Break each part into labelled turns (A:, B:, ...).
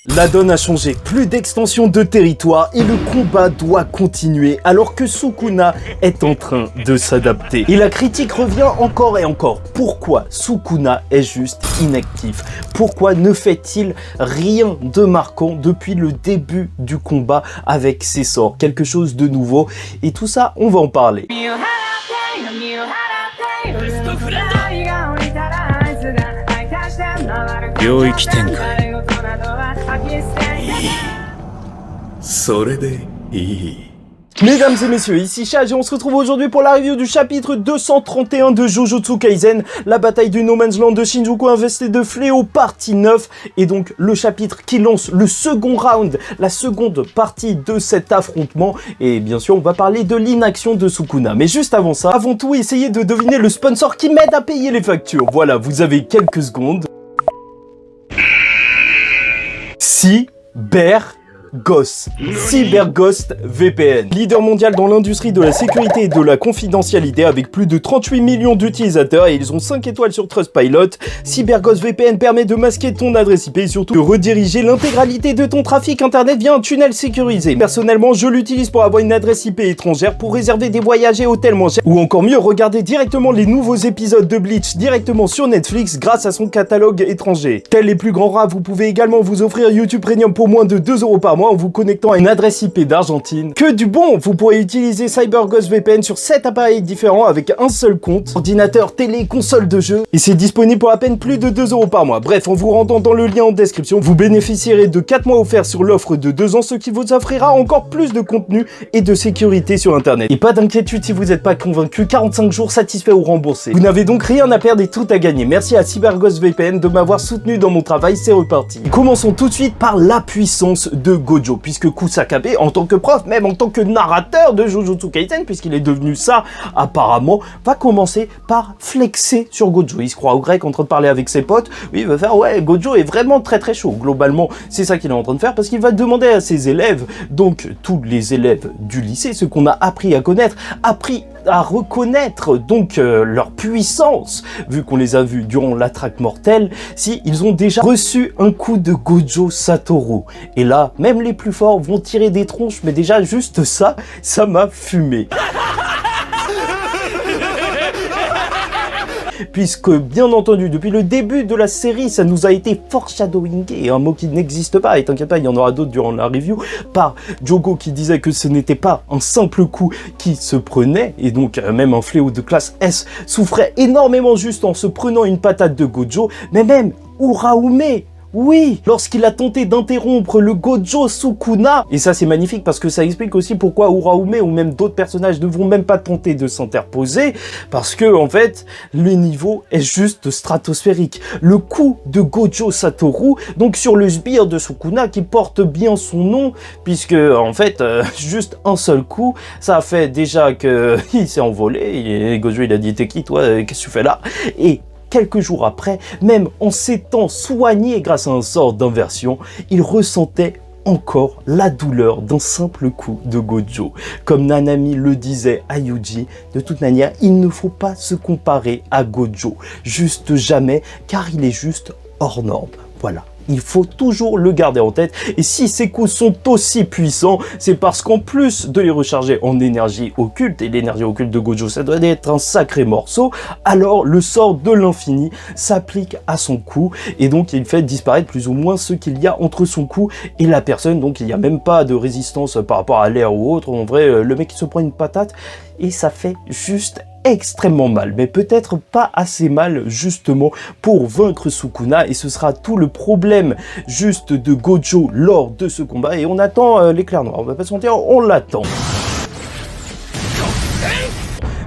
A: La donne a changé, plus d'extension de territoire et le combat doit continuer alors que Sukuna est en train de s'adapter. Et la critique revient encore et encore. Pourquoi Sukuna est juste inactif? Pourquoi ne fait-il rien de marquant depuis le début du combat avec ses sorts? Quelque chose de nouveau et tout ça, on va en parler. Mesdames et messieurs, ici Chage et on se retrouve aujourd'hui pour la review du chapitre 231 de Jujutsu Kaisen, la bataille du No Man's Land de Shinjuku infesté de fléaux, partie 9, et donc le chapitre qui lance le second round, la seconde partie de cet affrontement, et bien sûr on va parler de l'inaction de Sukuna. Mais juste avant ça, avant tout, essayez de deviner le sponsor qui m'aide à payer les factures. Voilà, vous avez quelques secondes. CyberGhost VPN. Leader mondial dans l'industrie de la sécurité et de la confidentialité avec plus de 38 millions d'utilisateurs et ils ont 5 étoiles sur Trustpilot. CyberGhost VPN permet de masquer ton adresse IP et surtout de rediriger l'intégralité de ton trafic internet via un tunnel sécurisé. Personnellement, je l'utilise pour avoir une adresse IP étrangère, pour réserver des voyages et hôtels moins chers ou encore mieux, regarder directement les nouveaux épisodes de Bleach directement sur Netflix grâce à son catalogue étranger. Tels les plus grands rats, vous pouvez également vous offrir YouTube Premium pour moins de 2 € par mois en vous connectant à une adresse IP d'Argentine. Que du bon! Vous pourrez utiliser CyberGhost VPN sur 7 appareils différents avec un seul compte, ordinateur, télé, console de jeu, et c'est disponible pour à peine plus de 2 € par mois. Bref, en vous rendant dans le lien en description, vous bénéficierez de 4 mois offerts sur l'offre de 2 ans, ce qui vous offrira encore plus de contenu et de sécurité sur internet. Et pas d'inquiétude si vous n'êtes pas convaincu, 45 jours satisfaits ou remboursés. Vous n'avez donc rien à perdre et tout à gagner. Merci à CyberGhost VPN de m'avoir soutenu dans mon travail, c'est reparti. Commençons tout de suite par la puissance de Gojo, puisque Kusakabe, en tant que prof, même en tant que narrateur de Jujutsu Kaisen, puisqu'il est devenu ça apparemment, va commencer par flexer sur Gojo. Il se croit au grec en train de parler avec ses potes, oui, il va faire ouais, Gojo est vraiment très très chaud. Globalement, c'est ça qu'il est en train de faire parce qu'il va demander à ses élèves, donc tous les élèves du lycée, ceux qu'on a appris à connaître, appris à reconnaître donc leur puissance, vu qu'on les a vus durant la traque mortelle, si ils ont déjà reçu un coup de Gojo Satoru. Et là, même les plus forts vont tirer des tronches, mais déjà juste ça, ça m'a fumé. Puisque, bien entendu, depuis le début de la série, ça nous a été foreshadowingé, un mot qui n'existe pas, et t'inquiète pas, il y en aura d'autres durant la review, par Jogo qui disait que ce n'était pas un simple coup qui se prenait, et donc même un fléau de classe S souffrait énormément juste en se prenant une patate de Gojo, mais même Uraume, oui, lorsqu'il a tenté d'interrompre le Gojo Sukuna, et ça c'est magnifique parce que ça explique aussi pourquoi Uraume ou même d'autres personnages ne vont même pas tenter de s'interposer, parce que en fait, le niveau est juste stratosphérique. Le coup de Gojo Satoru, donc sur le sbire de Sukuna qui porte bien son nom, puisque en fait, juste un seul coup, ça a fait déjà que il s'est envolé, et Gojo il a dit t'es qui toi, qu'est-ce que tu fais là? Et quelques jours après, même en s'étant soigné grâce à un sort d'inversion, il ressentait encore la douleur d'un simple coup de Gojo. Comme Nanami le disait à Yuji, de toute manière, il ne faut pas se comparer à Gojo. Juste jamais, car il est juste hors norme. Voilà. Il faut toujours le garder en tête. Et si ces coups sont aussi puissants, c'est parce qu'en plus de les recharger en énergie occulte, et l'énergie occulte de Gojo, ça doit être un sacré morceau, alors le sort de l'infini s'applique à son cou, et donc il fait disparaître plus ou moins ce qu'il y a entre son cou et la personne. Donc il n'y a même pas de résistance par rapport à l'air ou autre. En vrai, le mec il se prend une patate, et ça fait juste extrêmement mal, mais peut-être pas assez mal justement pour vaincre Sukuna, et ce sera tout le problème juste de Gojo lors de ce combat, et on attend l'éclair noir, on va pas se mentir, on l'attend.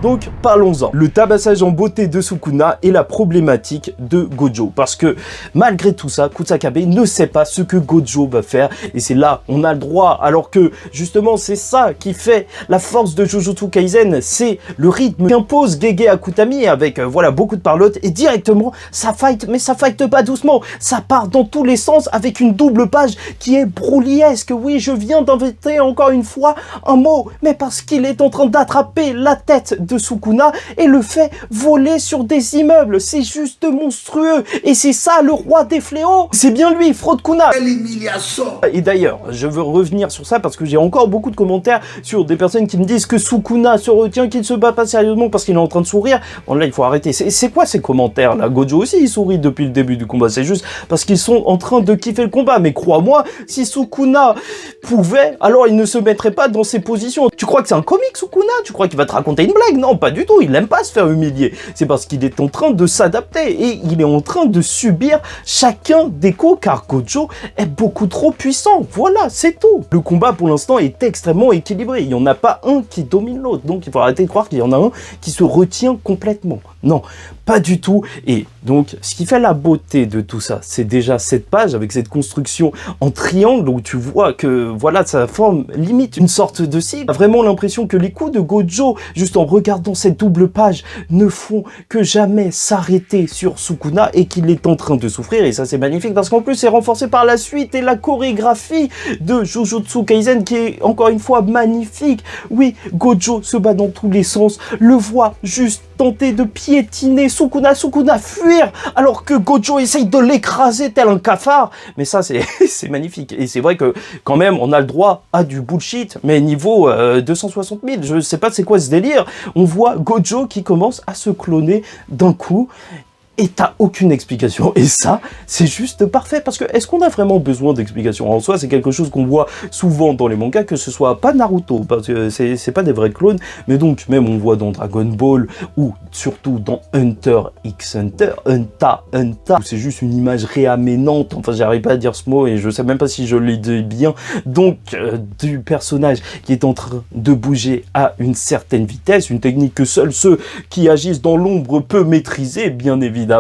A: Donc parlons-en. Le tabassage en beauté de Sukuna et la problématique de Gojo. Parce que malgré tout ça, Kusakabe ne sait pas ce que Gojo va faire. Et c'est là, on a le droit. Alors que justement, c'est ça qui fait la force de Jujutsu Kaisen. C'est le rythme qu'impose Gege Akutami avec voilà beaucoup de parlotte. Et directement, ça fight, mais ça fight pas doucement. Ça part dans tous les sens avec une double page qui est broliesque. Oui, je viens d'inventer encore une fois un mot. Mais parce qu'il est en train d'attraper la tête de Sukuna et le fait voler sur des immeubles. C'est juste monstrueux. Et c'est ça le roi des fléaux. C'est bien lui, Fraud Kuna.
B: Quelle humiliation!
A: Et d'ailleurs, je veux revenir sur ça parce que j'ai encore beaucoup de commentaires sur des personnes qui me disent que Sukuna se retient, qu'il ne se bat pas sérieusement parce qu'il est en train de sourire. Bon là, il faut arrêter. C'est quoi ces commentaires là? Gojo aussi, il sourit depuis le début du combat. C'est juste parce qu'ils sont en train de kiffer le combat. Mais crois-moi, si Sukuna pouvait, alors il ne se mettrait pas dans ces positions. Tu crois que c'est un comique, Sukuna? Tu crois qu'il va te raconter une blague? Non, pas du tout. Il n'aime pas se faire humilier. C'est parce qu'il est en train de s'adapter et il est en train de subir chacun des coups car Gojo est beaucoup trop puissant. Voilà, c'est tout. Le combat pour l'instant est extrêmement équilibré. Il n'y en a pas un qui domine l'autre. Donc il faut arrêter de croire qu'il y en a un qui se retient complètement. Non, pas du tout. Et donc, ce qui fait la beauté de tout ça, c'est déjà cette page avec cette construction en triangle où tu vois que, voilà, ça forme limite une sorte de cible. On a vraiment l'impression que les coups de Gojo, juste en regardant cette double page, ne font que jamais s'arrêter sur Sukuna et qu'il est en train de souffrir. Et ça, c'est magnifique parce qu'en plus, c'est renforcé par la suite et la chorégraphie de Jujutsu Kaisen qui est encore une fois magnifique. Oui, Gojo se bat dans tous les sens, le voit juste tenter de piétiner Sukuna fuir alors que Gojo essaye de l'écraser tel un cafard. Mais ça, c'est magnifique. Et c'est vrai que quand même, on a le droit à du bullshit, mais niveau 260 000, je sais pas c'est quoi ce délire. On voit Gojo qui commence à se cloner d'un coup. Et t'as aucune explication. Et ça, c'est juste parfait. Parce que, est-ce qu'on a vraiment besoin d'explications? En soi, c'est quelque chose qu'on voit souvent dans les mangas, que ce soit pas Naruto, parce que c'est pas des vrais clones, mais donc, même on voit dans Dragon Ball, ou surtout dans Hunter x Hunter, où c'est juste une image réaménante, enfin, j'arrive pas à dire ce mot, et je sais même pas si je le dis bien, donc, du personnage qui est en train de bouger à une certaine vitesse, une technique que seuls ceux qui agissent dans l'ombre peuvent maîtriser, bien évidemment.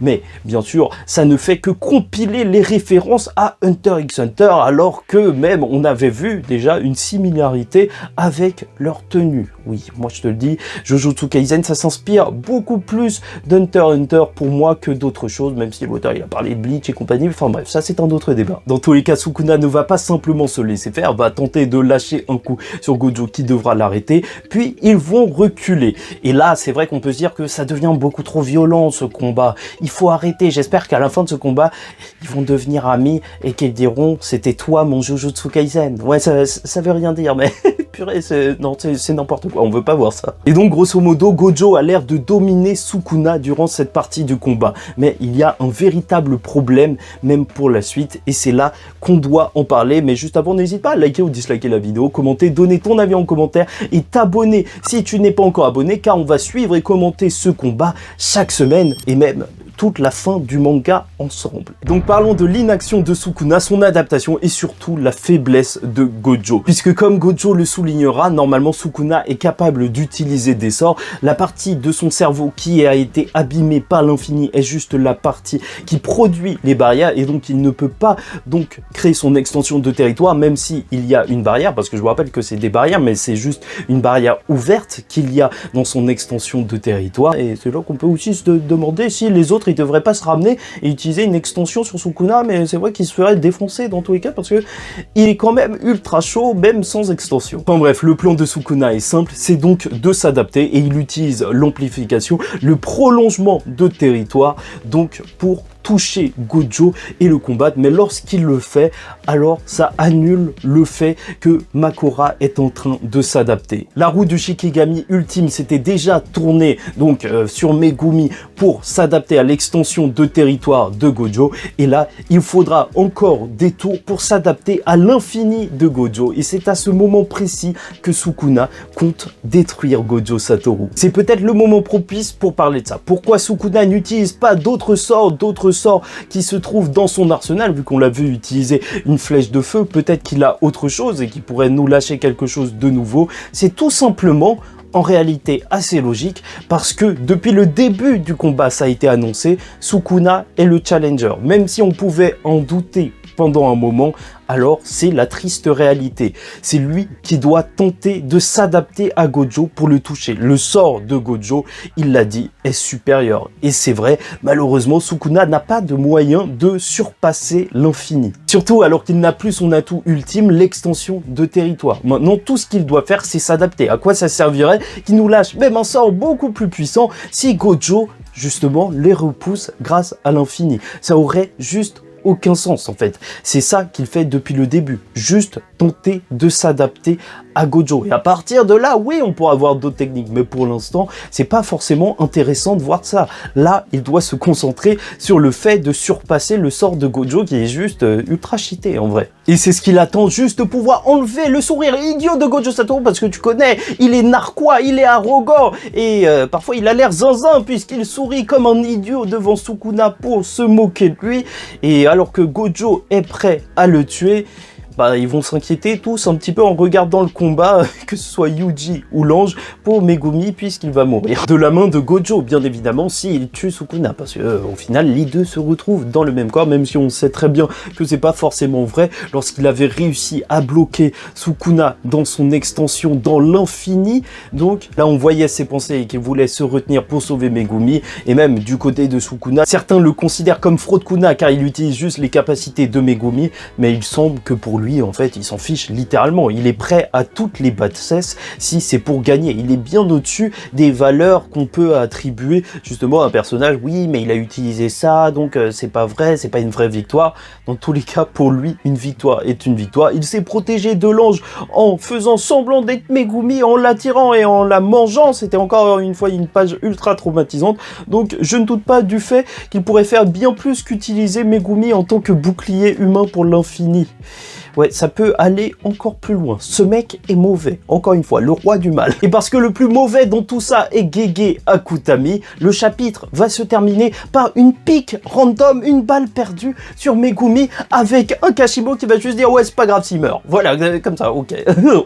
A: Mais bien sûr, ça ne fait que compiler les références à Hunter x Hunter, alors que même on avait vu déjà une similarité avec leur tenue. Oui, moi je te le dis, Jujutsu Kaisen, ça s'inspire beaucoup plus d'Hunter x Hunter pour moi que d'autres choses, même si l'auteur il a parlé de Bleach et compagnie, enfin bref, ça c'est un autre débat. Dans tous les cas, Sukuna ne va pas simplement se laisser faire, va tenter de lâcher un coup sur Gojo qui devra l'arrêter, puis ils vont reculer. Et là, c'est vrai qu'on peut se dire que ça devient beaucoup trop violent ce combat. Il faut arrêter. J'espère qu'à la fin de ce combat, ils vont devenir amis et qu'ils diront c'était toi mon Jujutsu Kaisen. Ouais, ça veut rien dire, mais purée, c'est n'importe quoi. On veut pas voir ça. Et donc, grosso modo, Gojo a l'air de dominer Sukuna durant cette partie du combat. Mais il y a un véritable problème, même pour la suite, et c'est là qu'on doit en parler. Mais juste avant, n'hésite pas à liker ou disliker la vidéo, commenter, donner ton avis en commentaire et t'abonner si tu n'es pas encore abonné, car on va suivre et commenter ce combat chaque semaine et même toute la fin du manga ensemble. Donc parlons de l'inaction de Sukuna, son adaptation et surtout la faiblesse de Gojo. Puisque comme Gojo le soulignera, normalement Sukuna est capable d'utiliser des sorts. La partie de son cerveau qui a été abîmée par l'infini est juste la partie qui produit les barrières et donc il ne peut pas donc créer son extension de territoire même si il y a une barrière, parce que je vous rappelle que c'est des barrières mais c'est juste une barrière ouverte qu'il y a dans son extension de territoire. Et c'est là qu'on peut aussi se demander si les autres il devrait pas se ramener et utiliser une extension sur Sukuna, mais c'est vrai qu'il se ferait défoncer dans tous les cas parce que il est quand même ultra chaud même sans extension. Enfin bref, le plan de Sukuna est simple, c'est donc de s'adapter et il utilise l'amplification, le prolongement de territoire donc pour toucher Gojo et le combattre, mais lorsqu'il le fait, alors ça annule le fait que Makora est en train de s'adapter. La roue du Shikigami ultime s'était déjà tournée donc sur Megumi pour s'adapter à l'extension de territoire de Gojo, et là il faudra encore des tours pour s'adapter à l'infini de Gojo, et c'est à ce moment précis que Sukuna compte détruire Gojo Satoru. C'est peut-être le moment propice pour parler de ça. Pourquoi Sukuna n'utilise pas d'autres sorts qui se trouvent dans son arsenal, vu qu'on l'a vu utiliser une flèche de feu, peut-être qu'il a autre chose et qu'il pourrait nous lâcher quelque chose de nouveau. C'est tout simplement en réalité assez logique parce que depuis le début du combat ça a été annoncé, Sukuna est le challenger. Même si on pouvait en douter pendant un moment, alors c'est la triste réalité. C'est lui qui doit tenter de s'adapter à Gojo pour le toucher. Le sort de Gojo, il l'a dit, est supérieur. Et c'est vrai, malheureusement, Sukuna n'a pas de moyen de surpasser l'infini. Surtout alors qu'il n'a plus son atout ultime, l'extension de territoire. Maintenant, tout ce qu'il doit faire, c'est s'adapter. À quoi ça servirait qu'il nous lâche même un sort beaucoup plus puissant si Gojo, justement, les repousse grâce à l'infini? Ça aurait juste aucun sens en fait. C'est ça qu'il fait depuis le début. Juste tenter de s'adapter à Gojo. Et à partir de là, oui, on pourra avoir d'autres techniques. Mais pour l'instant, c'est pas forcément intéressant de voir ça. Là, il doit se concentrer sur le fait de surpasser le sort de Gojo qui est juste ultra cheaté en vrai. Et c'est ce qu'il attend, juste pouvoir enlever le sourire idiot de Gojo Satoru, parce que tu connais, il est narquois, il est arrogant et parfois il a l'air zinzin puisqu'il sourit comme un idiot devant Sukuna pour se moquer de lui. Et alors que Gojo est prêt à le tuer, bah, ils vont s'inquiéter tous un petit peu en regardant le combat, que ce soit Yuji ou l'ange, pour Megumi, puisqu'il va mourir. De la main de Gojo, bien évidemment, s'il tue Sukuna, parce que au final, les deux se retrouvent dans le même corps, même si on sait très bien que c'est pas forcément vrai. Lorsqu'il avait réussi à bloquer Sukuna dans son extension dans l'infini, donc là on voyait ses pensées et qu'il voulait se retenir pour sauver Megumi, et même du côté de Sukuna, certains le considèrent comme Fraud Kuna car il utilise juste les capacités de Megumi, mais il semble que pour lui, en fait, il s'en fiche littéralement. Il est prêt à toutes les bassesses si c'est pour gagner. Il est bien au-dessus des valeurs qu'on peut attribuer justement à un personnage. Oui, mais il a utilisé ça, donc c'est pas vrai, c'est pas une vraie victoire. Dans tous les cas, pour lui, une victoire est une victoire. Il s'est protégé de l'ange en faisant semblant d'être Megumi, en l'attirant et en la mangeant. C'était encore une fois une page ultra traumatisante. Donc, je ne doute pas du fait qu'il pourrait faire bien plus qu'utiliser Megumi en tant que bouclier humain pour l'infini. Ouais, ça peut aller encore plus loin. Ce mec est mauvais. Encore une fois, le roi du mal. Et parce que le plus mauvais dans tout ça est Gege Akutami, le chapitre va se terminer par une pique random, une balle perdue sur Megumi avec un Kashimo qui va juste dire « Ouais, c'est pas grave s'il meurt. » Voilà, comme ça, ok.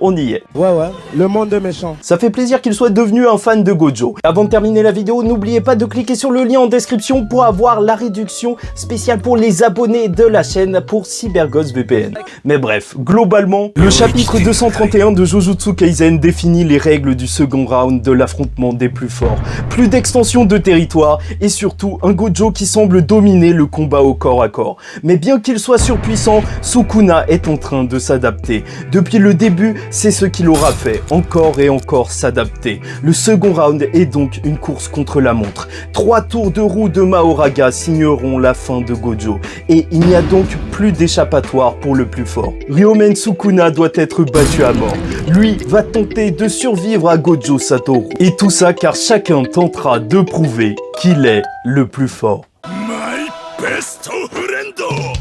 A: On y est.
B: Ouais, le monde est méchant.
A: Ça fait plaisir qu'il soit devenu un fan de Gojo. Avant de terminer la vidéo, n'oubliez pas de cliquer sur le lien en description pour avoir la réduction spéciale pour les abonnés de la chaîne pour CyberGhost VPN. Mais bref, globalement, le chapitre 231 de Jujutsu Kaisen définit les règles du second round de l'affrontement des plus forts. Plus d'extension de territoire et surtout un Gojo qui semble dominer le combat au corps à corps. Mais bien qu'il soit surpuissant, Sukuna est en train de s'adapter. Depuis le début, c'est ce qu'il aura fait, encore et encore s'adapter. Le second round est donc une course contre la montre. 3 tours de roue de Mahoraga signeront la fin de Gojo. Et il n'y a donc plus d'échappatoire pour le plus fort. Ryomen Sukuna doit être battu à mort. Lui va tenter de survivre à Gojo Satoru. Et tout ça car chacun tentera de prouver qu'il est le plus fort.
C: My best friend!